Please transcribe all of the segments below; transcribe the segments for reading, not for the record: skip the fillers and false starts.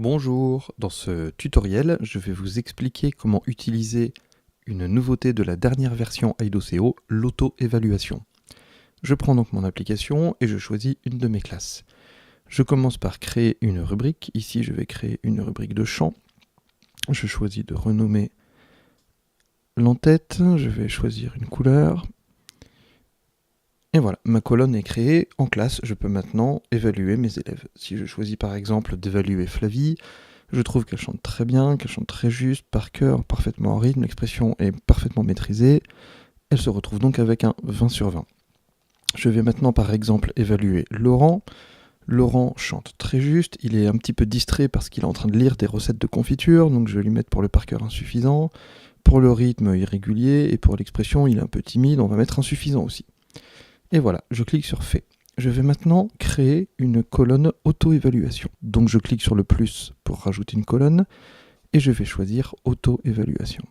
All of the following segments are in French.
Bonjour, dans ce tutoriel, je vais vous expliquer comment utiliser une nouveauté de la dernière version Aidoseo, l'auto-évaluation. Je prends donc mon application et je choisis une de mes classes. Je commence par créer une rubrique. Ici, je vais créer une rubrique de champ. Je choisis de renommer l'entête. Je vais choisir une couleur. Et voilà, ma colonne est créée. En classe, je peux maintenant évaluer mes élèves. Si je choisis par exemple d'évaluer Flavie, je trouve qu'elle chante très bien, qu'elle chante très juste, par cœur, parfaitement en rythme, l'expression est parfaitement maîtrisée. Elle se retrouve donc avec un 20 sur 20. Je vais maintenant par exemple évaluer Laurent. Laurent chante très juste, il est un petit peu distrait parce qu'il est en train de lire des recettes de confiture, donc je vais lui mettre pour le par cœur insuffisant. Pour le rythme irrégulier et pour l'expression il est un peu timide, on va mettre insuffisant aussi. Et voilà, je clique sur Fait. Je vais maintenant créer une colonne auto-évaluation. Donc je clique sur le plus pour rajouter une colonne et je vais choisir auto-évaluation.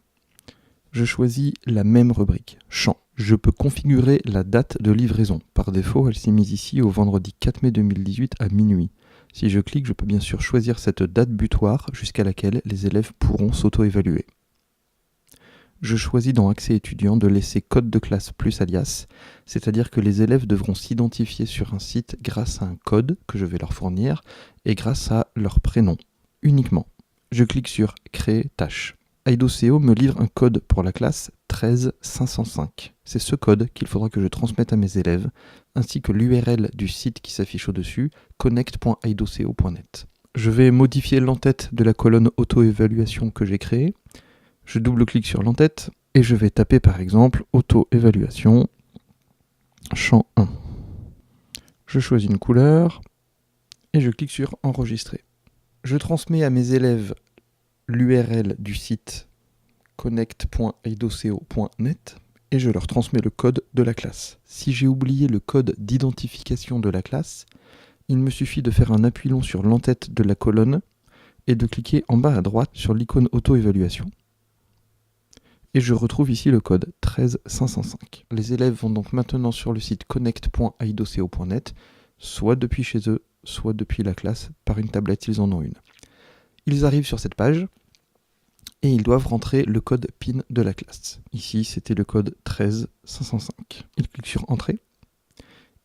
Je choisis la même rubrique, champ. Je peux configurer la date de livraison. Par défaut, elle s'est mise ici au vendredi 4 mai 2018 à minuit. Si je clique, je peux bien sûr choisir cette date butoir jusqu'à laquelle les élèves pourront s'auto-évaluer. Je choisis dans Accès étudiant de laisser code de classe plus alias, c'est-à-dire que les élèves devront s'identifier sur un site grâce à un code que je vais leur fournir et grâce à leur prénom, uniquement. Je clique sur Créer tâche. Aidoseo me livre un code pour la classe 13505. C'est ce code qu'il faudra que je transmette à mes élèves, ainsi que l'URL du site qui s'affiche au-dessus, connect.aidoseo.net. Je vais modifier l'entête de la colonne auto-évaluation que j'ai créée. Je double-clique sur l'entête et je vais taper par exemple auto-évaluation champ 1. Je choisis une couleur et je clique sur enregistrer. Je transmets à mes élèves l'URL du site connect.aidoseo.net et je leur transmets le code de la classe. Si j'ai oublié le code d'identification de la classe, il me suffit de faire un appui long sur l'entête de la colonne et de cliquer en bas à droite sur l'icône auto-évaluation. Et je retrouve ici le code 13505. Les élèves vont donc maintenant sur le site connect.aidoseo.net, soit depuis chez eux, soit depuis la classe, par une tablette s'ils en ont une. Ils arrivent sur cette page et ils doivent rentrer le code PIN de la classe. Ici, c'était le code 13505. Ils cliquent sur Entrée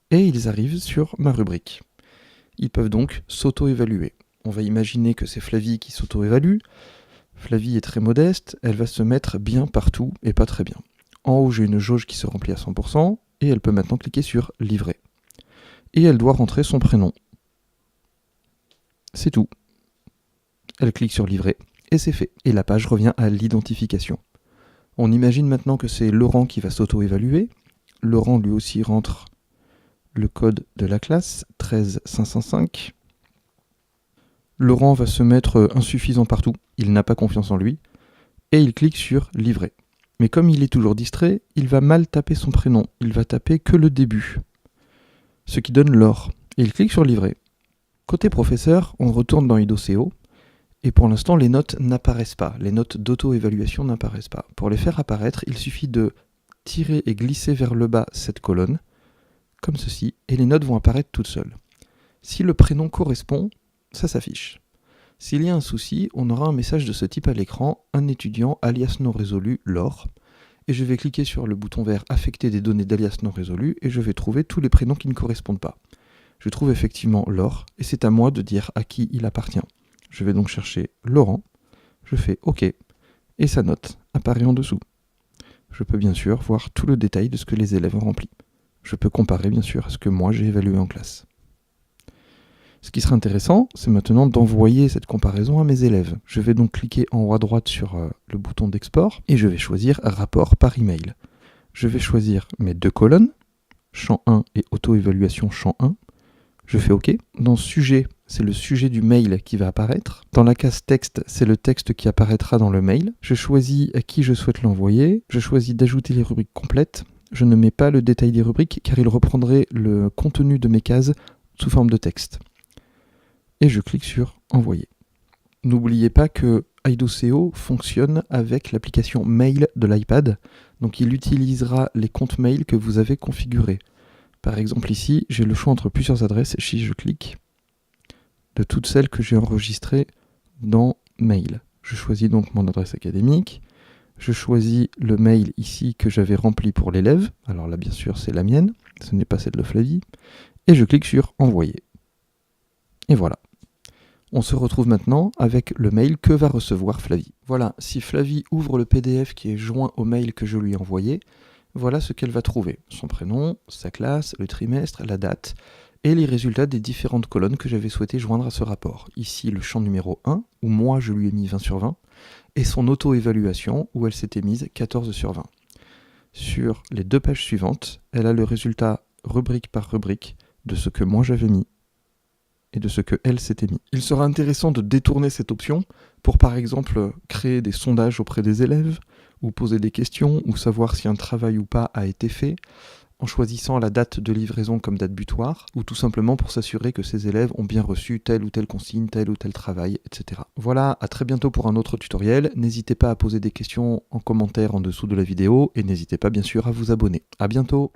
et ils arrivent sur ma rubrique. Ils peuvent donc s'auto-évaluer. On va imaginer que c'est Flavie qui s'auto-évalue. Flavie est très modeste, elle va se mettre bien partout et pas très bien. En haut, j'ai une jauge qui se remplit à 100% et elle peut maintenant cliquer sur Livrer. Et elle doit rentrer son prénom. C'est tout. Elle clique sur Livrer et c'est fait. Et la page revient à l'identification. On imagine maintenant que c'est Laurent qui va s'auto-évaluer. Laurent lui aussi rentre le code de la classe 13505. Laurent va se mettre insuffisant partout, il n'a pas confiance en lui, et il clique sur Livrer. Mais comme il est toujours distrait, il va mal taper son prénom, il va taper que le début, ce qui donne l'or, et il clique sur Livrer. Côté professeur, on retourne dans Aidoseo, et pour l'instant les notes n'apparaissent pas, les notes d'auto-évaluation n'apparaissent pas. Pour les faire apparaître, il suffit de tirer et glisser vers le bas cette colonne, comme ceci, et les notes vont apparaître toutes seules. Si le prénom correspond, ça s'affiche. S'il y a un souci, on aura un message de ce type à l'écran, un étudiant alias non résolu, Laure, et je vais cliquer sur le bouton vert affecter des données d'alias non résolu et je vais trouver tous les prénoms qui ne correspondent pas. Je trouve effectivement Laure et c'est à moi de dire à qui il appartient. Je vais donc chercher Laurent, je fais OK et sa note apparaît en dessous. Je peux bien sûr voir tout le détail de ce que les élèves ont rempli. Je peux comparer bien sûr à ce que moi j'ai évalué en classe. Ce qui sera intéressant, c'est maintenant d'envoyer cette comparaison à mes élèves. Je vais donc cliquer en haut à droite sur le bouton d'export et je vais choisir rapport par email. Je vais choisir mes deux colonnes, champ 1 et auto-évaluation champ 1. Je fais OK. Dans sujet, c'est le sujet du mail qui va apparaître. Dans la case texte, c'est le texte qui apparaîtra dans le mail. Je choisis à qui je souhaite l'envoyer. Je choisis d'ajouter les rubriques complètes. Je ne mets pas le détail des rubriques car il reprendrait le contenu de mes cases sous forme de texte. Et je clique sur Envoyer. N'oubliez pas que Aidoseo fonctionne avec l'application Mail de l'iPad, donc il utilisera les comptes mail que vous avez configurés. Par exemple ici, j'ai le choix entre plusieurs adresses, si je clique, de toutes celles que j'ai enregistrées dans Mail. Je choisis donc mon adresse académique. Je choisis le mail ici que j'avais rempli pour l'élève. Alors là, bien sûr, c'est la mienne. Ce n'est pas celle de Flavie. Et je clique sur Envoyer. Et voilà. On se retrouve maintenant avec le mail que va recevoir Flavie. Voilà, si Flavie ouvre le PDF qui est joint au mail que je lui ai envoyé, voilà ce qu'elle va trouver. Son prénom, sa classe, le trimestre, la date, et les résultats des différentes colonnes que j'avais souhaité joindre à ce rapport. Ici, le champ numéro 1, où moi je lui ai mis 20 sur 20, et son auto-évaluation, où elle s'était mise 14 sur 20. Sur les 2 pages suivantes, elle a le résultat rubrique par rubrique de ce que moi j'avais mis et de ce que elle s'était mis. Il sera intéressant de détourner cette option pour par exemple créer des sondages auprès des élèves, ou poser des questions, ou savoir si un travail ou pas a été fait, en choisissant la date de livraison comme date butoir, ou tout simplement pour s'assurer que ces élèves ont bien reçu telle ou telle consigne, tel ou tel travail, etc. Voilà, à très bientôt pour un autre tutoriel. N'hésitez pas à poser des questions en commentaire en dessous de la vidéo, et n'hésitez pas bien sûr à vous abonner. À bientôt!